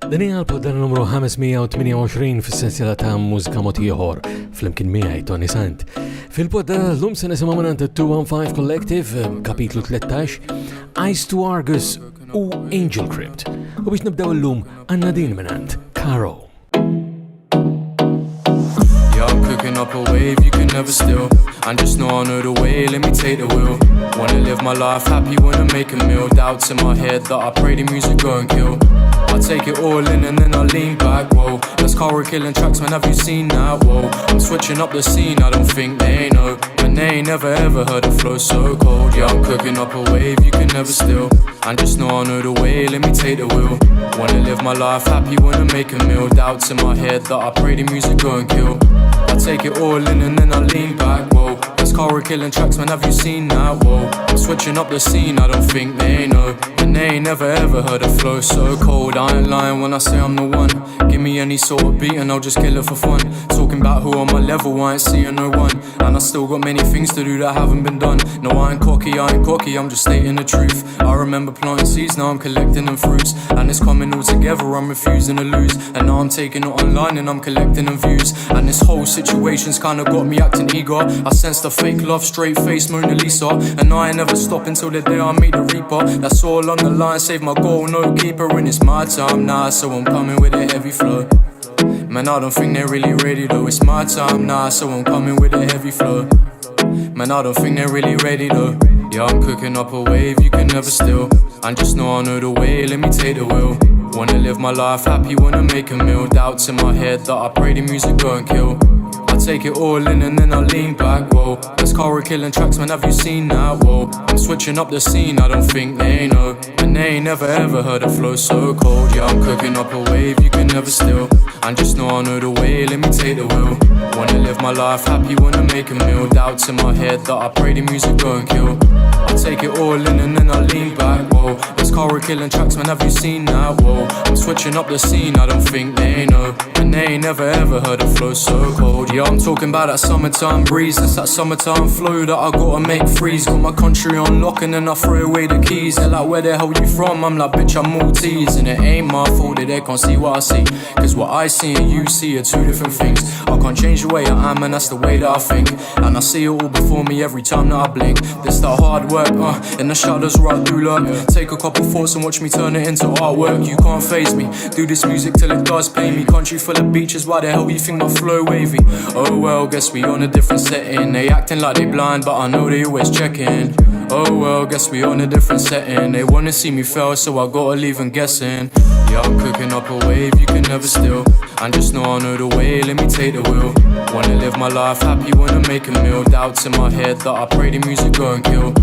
Dinija l-podda numru 528 fis-sensiela ta' mużika ieħor fl-imkien miegħi Tony Sant. Fil-podda l-lum se nisimgħu minn 215 Collective, kapitlu 13, Eyes to Argus u Angel Crypt. U biex nibdew l-lum għandna din minn Caro. I'm cooking up a wave you can never steal. I just know I know the way, let me take the wheel. Wanna live my life happy, wanna make a meal. Doubts in my head that I pray the music go and kill. I take it all in and then I lean back, whoa. That's car we're killing tracks, man, have you seen that, whoa. I'm switching up the scene, I don't think they know. And they ain't never ever heard a flow so cold. Yeah, I'm cooking up a wave you can never steal. I just know I know the way, let me take the wheel. Wanna live my life happy, wanna make a meal. Doubts in my head that I pray the music go and kill. I take it all in and then I lean back, whoa. This car we're killing tracks, man, have you seen that, whoa. I'm switching up the scene, I don't think they know. And they ain't never ever heard a flow so cold. I ain't lying when I say I'm the one. Give me any sort of beat and I'll just kill it for fun. Talking about who on my level, I ain't seeing no one. And I still got many things to do that haven't been done. No, I ain't cocky, I'm just stating the truth. I remember planting seeds, now I'm collecting them fruits. And it's coming all together, I'm refusing to lose. And now I'm taking it online and I'm collecting them views. And this whole situation's kinda got me acting eager. I sense the fake love, straight face Mona Lisa. And I ain't never stop until the day I meet the Reaper. That's all on the line, save my goal, no keeper. And it's my time now, so I'm coming with a heavy flow. Man, I don't think they're really ready though. It's my time now, so I'm coming with a heavy flow. Man, I don't think they're really ready though. Yeah, I'm cooking up a wave you can never steal. I just know I know the way, let me take the wheel. Wanna live my life happy, wanna make a meal. Doubts in my head that I pray the music go and kill. I take it all in and then I lean back, whoa. This car we're killing tracks, man, have you seen that, whoa. I'm switching up the scene, I don't think they know. And they ain't never ever heard a flow so cold. Yeah, I'm cooking up a wave you can never steal. I just know I know the way, let me take the wheel. Wanna live my life happy, wanna make a meal. Doubts in my head that I pray the music go and kill. I take it all in and then I lean back, whoa. This car we're killing tracks, man, have you seen that, whoa. I'm switching up the scene, I don't think they know. And they ain't never ever heard a flow so cold. Yeah, I'm talking about that summertime breeze. It's that summertime flow that I gotta make freeze. Got my country on lock and then I throw away the keys. They're like, where the hell you from? I'm like, bitch, I'm Maltese. And it ain't my fault that they can't see what I see. Cause what I see and you see are two different things. I can't change the way I am and that's the way that I think. And I see it all before me every time that I blink. This that hard work, in the shadows where I do lurk. Take a couple thoughts and watch me turn it into artwork. You can't faze me, do this music till it does pay me. Country full of beaches, why the hell you think my flow wavy? Oh well, guess we on a different setting. They acting like they blind, but I know they always checking. Oh well, guess we on a different setting. They wanna see me fail, so I gotta leave them guessing. Yeah, I'm cooking up a wave you can never steal. I just know I know the way, let me take the wheel. Wanna live my life happy, wanna make a meal. Doubts in my head that I pray the music go and kill.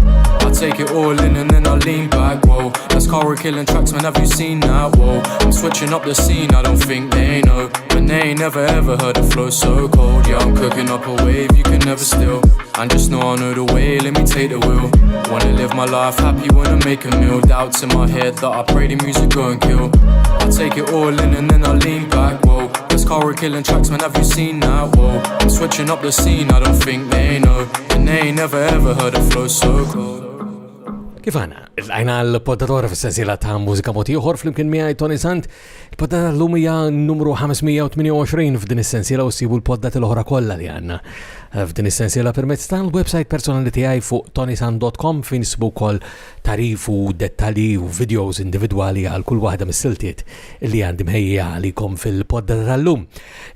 I take it all in and then I lean back, whoa. That's car we're killing tracks, man, have you seen that, whoa. I'm switching up the scene, I don't think they know. And they ain't never ever heard a flow so cold. Yeah, I'm cooking up a wave you can never steal. I just know I know the way, let me take the wheel. Wanna live my life happy, wanna make a meal. Doubts in my head that I pray the music go and kill. I take it all in and then I lean back, whoa. This car we're killing tracks, man, have you seen that, whoa. I'm switching up the scene, I don't think they know. And they ain't never ever heard a flow so cold. Kif għana, għajna l-poddatora f-sensila ta' mużika ieħor fl-imkien miegħi Tony Sant. Il-poddata l-lum hija numru 528 f'din is-sensiela u ssibu l-poddati l-oħra kollha li għandna f'din is-sensiela permezz tal-website personali tiegħi fuq tonysant.com fejn issibu wkoll tarif u dettalji u videos individwali għal kull waħda mis-siltiet li għandi mħejja għalikom fil-poddata tal-lum.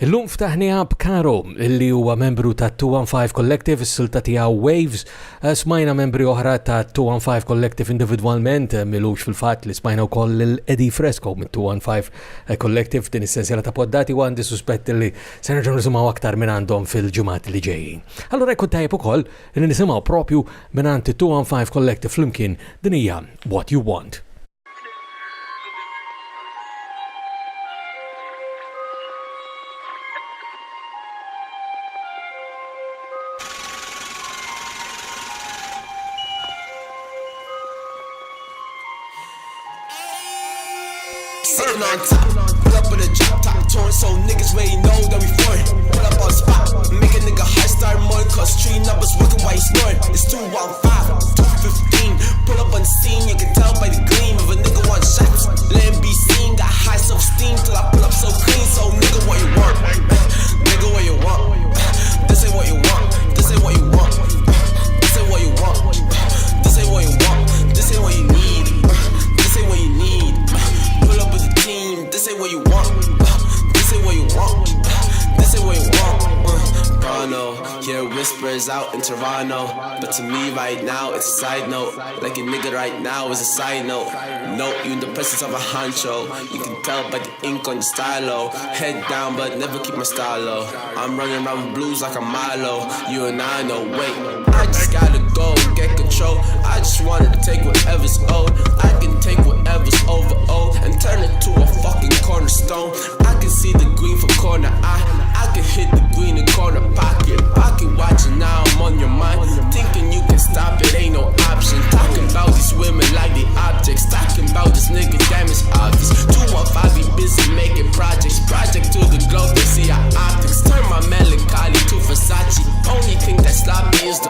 Illum ftaħniha b'Caro li huwa membru ta' 215 Collective, is-silta tiegħu Waves. Smajna membri oħra ta' 215 Collective individualment, milux fil-fatt li smajna wkoll l-Eddie Fresco minn 215 Collective din is-sensiela ta' poddati u għandi suspett li se nerġgħu nisimgħu aktar minn għandhom fil-ġimgħat li ġejjin. Allura jkun tajjeb ukoll li nisimgħu propju minn 215 Collective flimkien din hija What You Want. Sitting on top, pull up with a drop top torn, so niggas already know that we foreign. Pull up on spot, make a nigga high start more, cause street numbers working while you snoring. It's 215, 215, pull up on the scene, you can tell by the gleam. If a nigga wants shots, let him be seen. Got high self-esteem, whispers out in Toronto, but to me right now it's a side note. Like a nigga right now is a side note. Note you in the presence of a honcho. You can tell by the ink on the stylo. Head down but never keep my style low. I'm running around with blues like a Milo. You and I know, wait, I just gotta go get control. I just wanted to take whatever's owed. I can take whatever's over old and turn it to a fucking cornerstone. I can see the green from corner I can hit the green in corner pocket watching, now I'm on your mind. Thinking you can stop it, ain't no option. Talking about these women like the objects. Talking about this nigga, damn it's obvious. 215 be busy making projects. Project to the globe, they see our optics. Turn my melancholy to Versace. Only thing that stop me is the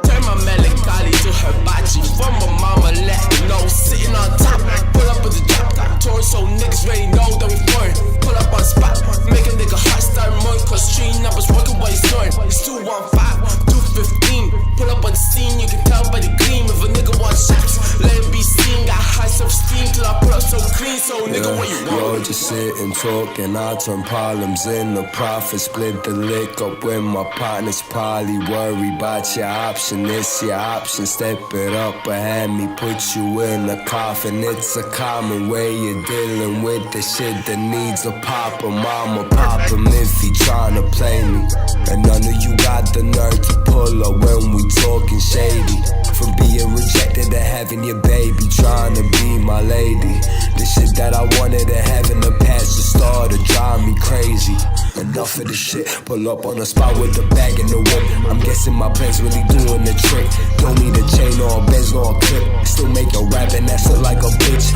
turn my melancholy to hibachi. From my mama, let me know. Sitting on top, pull up with the drop top. Torn so niggas ready know that we foreign. Pull up on spot, make a nigga heart start mourn. Cause street numbers working while he's snoring. It's 215, 215. Pull up on the scene, you can tell by the gleam. If a nigga wants shots, let it be seen. Got high self-esteem till I pull up so clean. So nigga, what you want? Yo, just sit and talk and I turn problems into profit. Split the lick up with my partners. Probably worry about your option. It's your option, step it up or have me put you in a coffin. It's a common way of dealing with the shit that needs a pop 'em. I'ma pop him if he tryna play me. And none of you got the nerve to pull up when we talking shady. From being rejected to having your baby trying to be my lady. The shit that I wanted to have in the past just started to drive me crazy. Enough of this shit, pull up on the spot with the bag and the whip. I'm guessing my plan's really doing the trick. Don't need a chain or a Benz or a clip. Still make a rap and that feel like a bitch.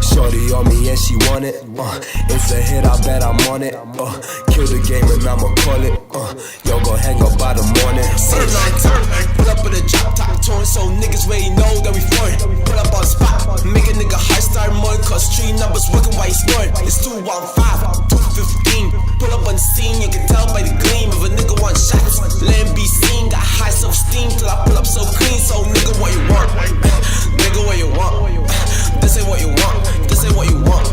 Shorty on me and she want it. It's a hit, I bet I'm on it. Kill the game and I'ma call it. Yo, go hang up by the morning. Sitting on top, pull up with a drop top. Torn so niggas ready know that we foreign. Pull up on spot, make a nigga heart start mourn. Cause street numbers working while he's snoring. It's 215, 215. Pull up on the scene, you can tell by the gleam. If a nigga wants shots, let it be seen. Got high self-esteem till I pull up so clean. So nigga, what you want? Nigga, what you want? This ain't what you want. This ain't what you want.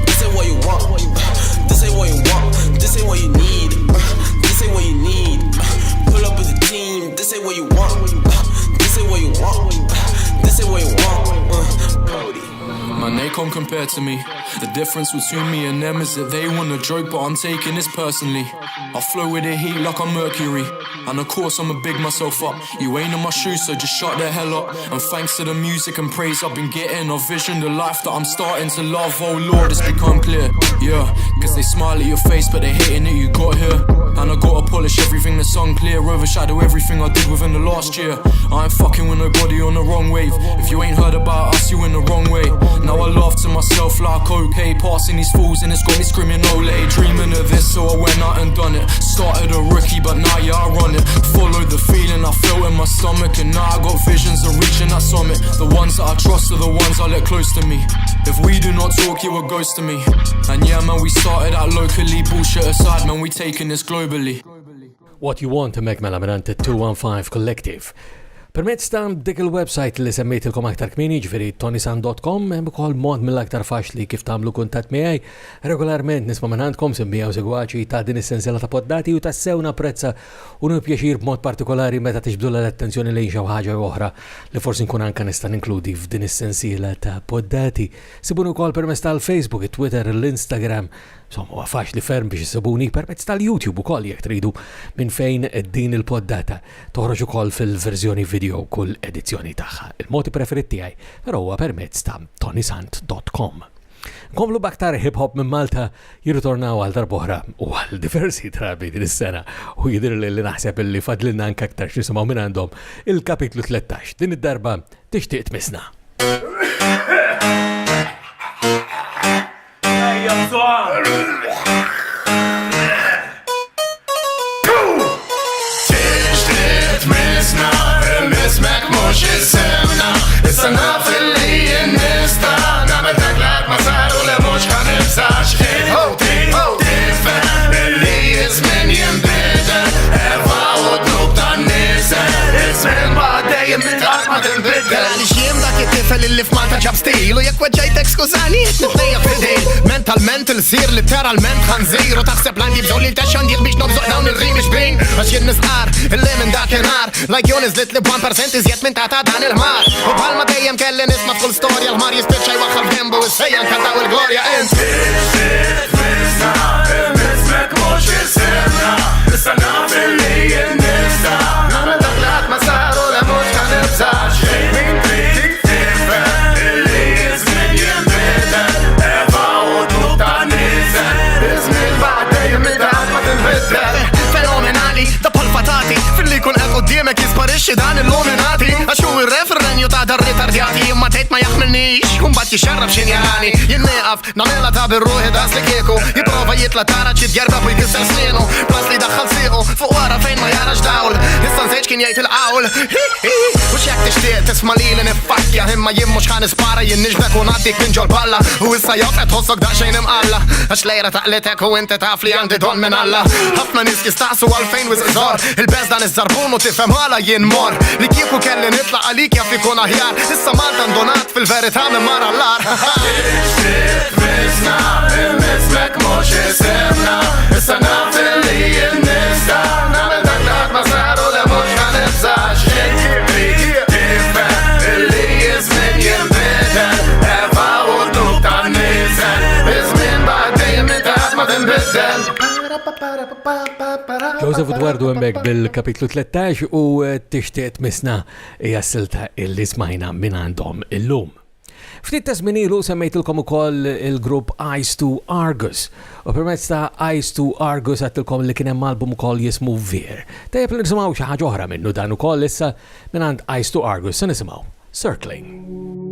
This ain't what you want. This ain't what you want. This ain't what you need. This ain't what you need. Pull up with the team. This ain't what you want. This ain't what you want. This ain't what you want. Brody. Man, they can't compare to me. The difference between me and them is that they want a joke, but I'm taking this personally. I flow with the heat like I'm Mercury. And of course I'ma big myself up. You ain't in my shoes, so just shut the hell up. And thanks to the music and praise I've been getting, I've visioned the life that I'm starting to love. Oh Lord, it's become clear. Yeah, cause they smile at your face, but they hating that you got here. And I gotta polish everything that's unclear, overshadow everything I did within the last year. I ain't fucking with nobody on the wrong wave. If you ain't heard about us, you in the wrong way. Now I laugh to myself like okay, passing these fools and it's got me screaming ole. Dreaming of this, so I went out and done it. Started a rookie, but now yeah, I run it. Followed the feeling I felt in my stomach, and now I got visions of reaching that summit. The ones that I trust are the ones I let close to me. If we do not talk, you a ghost to me. And yeah man, we started out locally. Bullshit aside man, we taking this globally. What You Want mek mela minant 215 Collective. Permezz ta' dik il-website li semmejtilkom aktar kmini, ġifieri tonisan.com, hemm ukoll mod mill-aktar faċli kif tagħmlu kuntatt miegħi. Regolarment nisma' minn għandkom semmija u segwaċi ta' din is-sensiela ta' poddati u tassew napprezza u pjaċir b'mod partikolari meta tixbdu l-attenzjoni lejn xi ħaġa oħra li forsi nkun anke nista' ninkludi f'din is-sensiela ta' poddati. Sibuni wkoll permezz tal-Facebook, it-Twitter, l-Instagram. Insomma, faċli ferm biex isibuni permezz tal-YouTube ukoll jekk tridu minn fejn din il-poddata toħroġ ukoll fil-verżjoni video kull edizzjoni tagħha. Il-modi preferit tiegħi però huwa permezz ta' tonysant.com. Nkomplu baktar hip-hop minn Malta jirritornaw għal darbohra u għal diversi drabi din is-sena u jidir li naħseb li fadlinna anke aktar x'nisimgħu minn għandhom il-kapitlu 13. Din id-darba tixtieq tmisna. Tixtiet misna, mismek mux jisemna. Issa naf illi nista, nabet naglak ma saru li mux kan nifsax. Tifem illi jizmin jimbidel, erfa u dnub tan nisa. Ismin ma dejjem mitlaq ma timbidel. Xiem dak it-tifel illi li f'Malta ġab stil u jekk weġġajtek skużani nitnejja f'idejn mentalment il-sir literalment ħanżir u taħseb l-għandi bżon li l-taxxandiq biex nobżoq dawn il-rimi xbejn għax jien nisqar il-li minn dakinhar like jon iżlit li b'1% iżjed minn tata dan il-ħmar u bħalma dejjem kelli nisma' f'kull storja l-ħmar jispiċċa jwaħħal f'jembu is-sejjan kantaw il-glorja int il-mismek mhux isimna issa naf illi jien nista' nagħmel dak li qatt ma sar u le mhux kan nibżax min trid tifhem illi iż-żmien jinbidel eva u tlub ta' niżel iż-żmien baqgħet dejjem qatt ma tinbidel fenomenali da palpatati fil-li kun qed quddiemek jisparixxi dan il-luminati għax hu ir-refrenju ta' dar ritardjati imma tgħid ma jaħmilniex kumbat jixxarrab x'injarani jien nieqaf nagħmilha ta' birruħi das li kieku jipprova jitla' tara ċid jerba u jkisser snienu plas li daħħal siequ fuq wara fejn ma jarax dawl issa nsejġ kien jgħid il-qawl u x'jekk tixtieq tisma' lili niffakkja imma jien mhux ħan ispara jien niġbek u ngħaddik minn ġol balla u issa jaqgħet tħossok daqsxejn imqalla għax lejra taqlitek u inti taf li għandi don minn Alla ħafna nies jistaqsu għalfejn wisq żgħar il-beż dan iż-żarbun u tifhem ħala jien mor li kieku kelli nitlaq għalik jaf ikun aħjar issa Malta ndonat fil-verità minn mar allar misna il-mismek mhux isimna issa naf illi jien nista' nagħmel dak li qatt ma sar u le mhux kan nibżax trid tifhem illi iż-żmien jinbidel eva u tlub ta' niżel iż-żmien baqgħet dejjem qatt ma tinbidel Joseph Eduardo hemmhekk bil-kapitlu 13 u tixtieq misna hija silta illi smajna minn għandhom illum. Ftit ta' żmien ilu semmejtilkom ukoll il-grupp Eyes to Argus u permezz ta' Eyes to Argus għattilkom li kien hemm album ukoll jismu Veer. Tajjeb li nisimgħu xi ħaġa oħra minnu dan ukoll issa minn għand Eyes to Argus se nisimgħu Circling.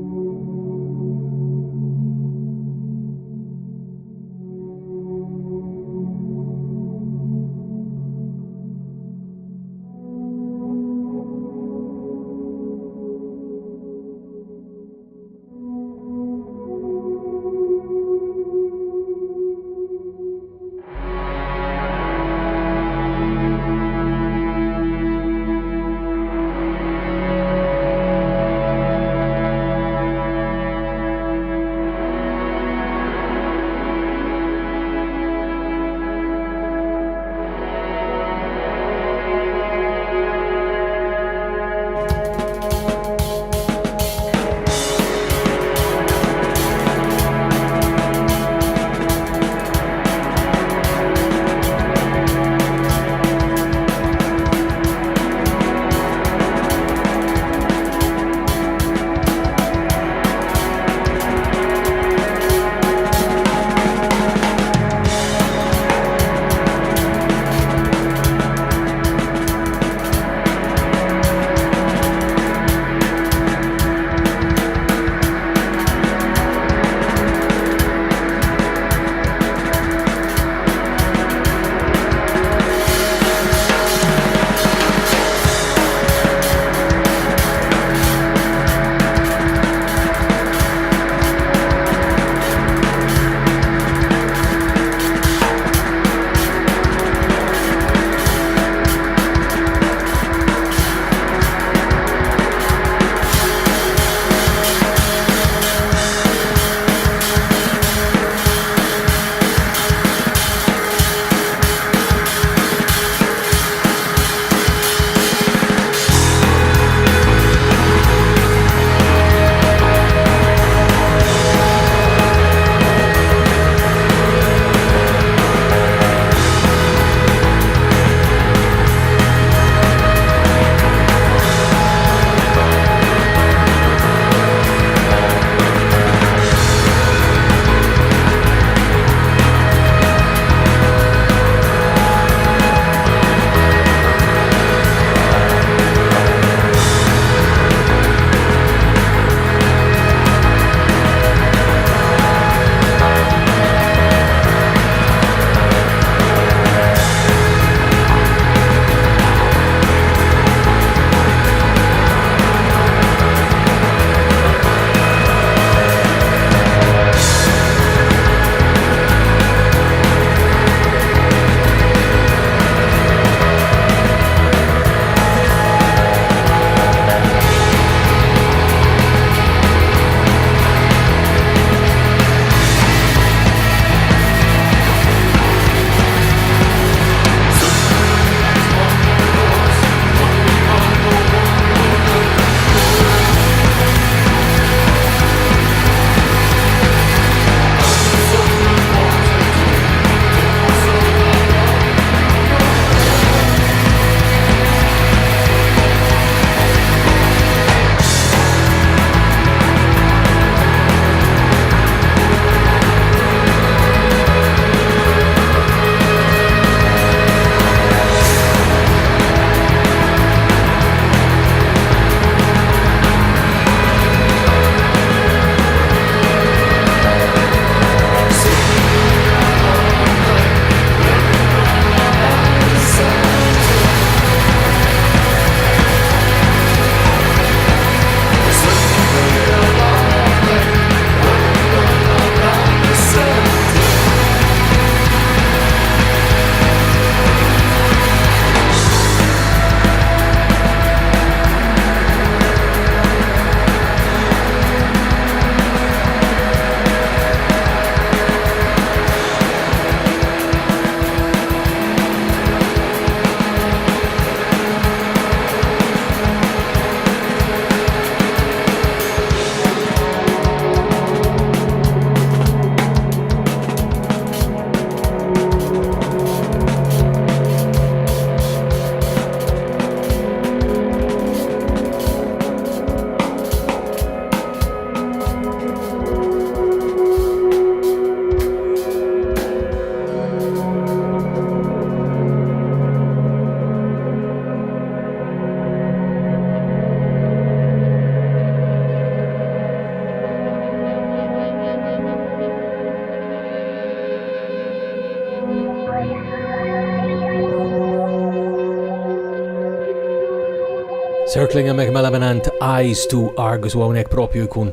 Circling hemmhekk mela minant Eyes to Argus u hawnhekk propju jkun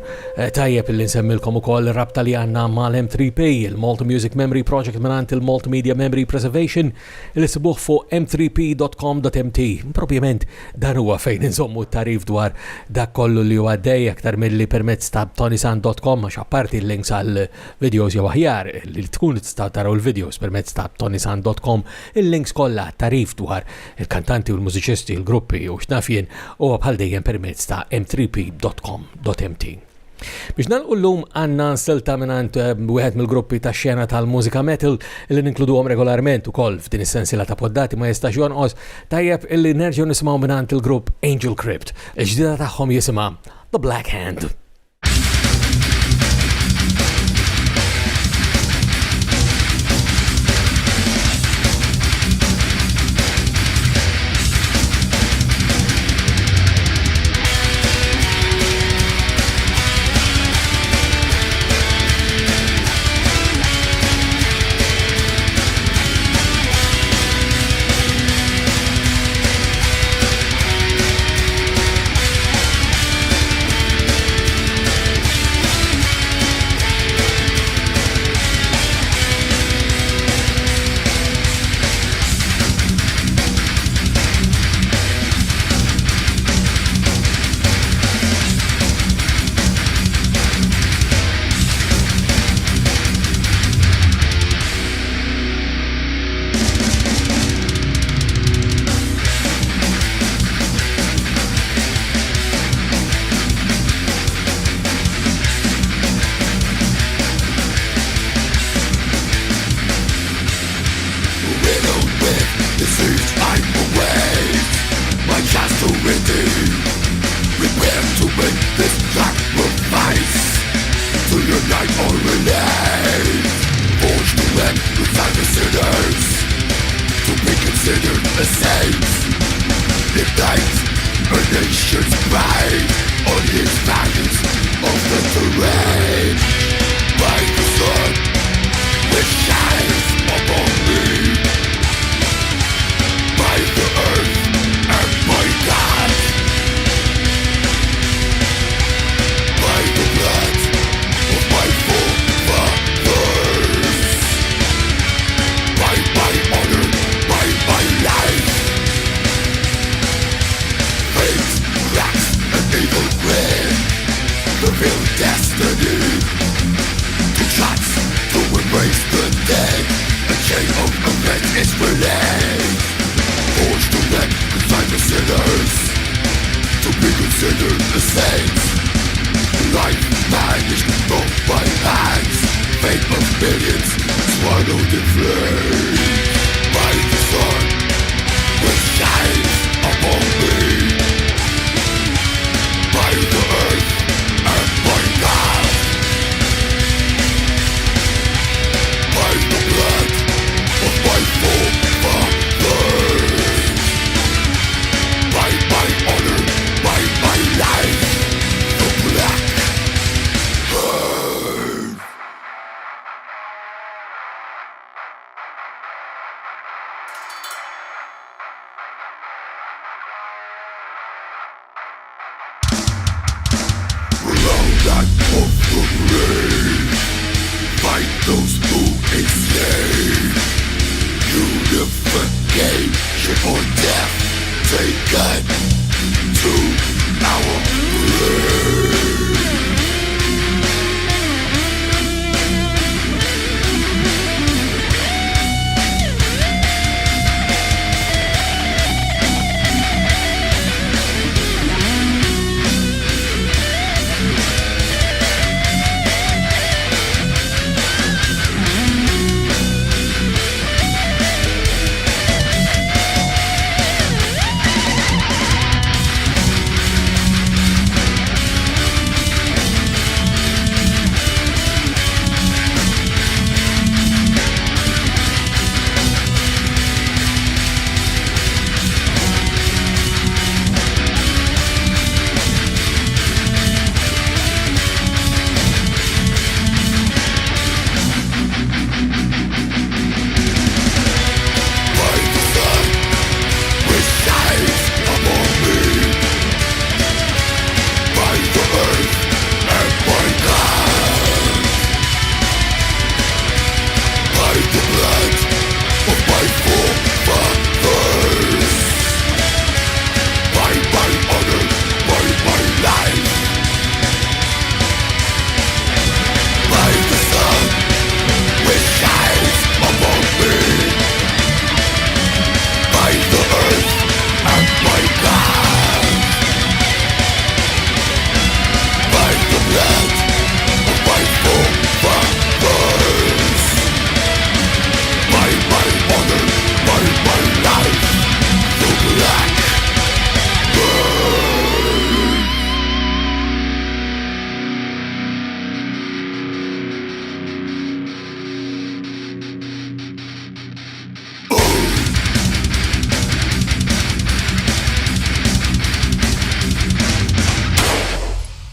tajjeb illi nsemmilkom ukoll ir-rabta li għandna mal-M3P, il-Malta Music Memory Project minant il-Multimedia Memory Preservation illi sibuh fuq m3p.com.mt. Propjament dan huwa fejn insommu tarif dwar dak kollu li huwa għaddej aktar milli permezz ta' tonisan.com għax apparti l-links għal videos jew aħjar li tkun tistgħu taraw il-videos permezz ta' tonisan.com, il-links kollha tarif dwar il-kantanti u l-mużiċisti, il-gruppi u x'nafjen u bħal dejjem permezz ta' m3p.com.mt. Biex nalqu l-lum għanna stilta minant wieħed mill-gruppi ta' xena tal-mużika metal illi ninkluduhom regolarment ukoll f'din is-sensiela ta' poddati ma jistax jonqos tajjeb illi nerġgħu nisimgħu minant il-grupp Angel Crypt. Il-ġdida tagħhom jisimha The Black Hand.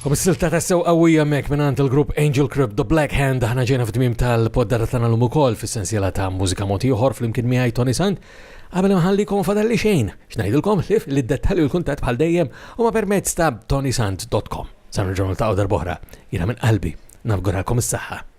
U bis-silta tassew qawwija mek minant il-grupp Angel Crib The Black Hand aħna ġejna f'tmiem tal-poddata tagħna l ukoll fis-sensiela ta' mużika mod ieħor flimkien miegħi Tony Sant. Qabel ma ħallikom fadalli xejn, x'ngħidilkom ħlif li d-dettalji u l-kuntatt bħal dejjem huma permezz ta' tonysant.com. Sa nerġgħu niltaqgħu darb'oħra. Jiena minn qalbi nafguralkom is-saħħa.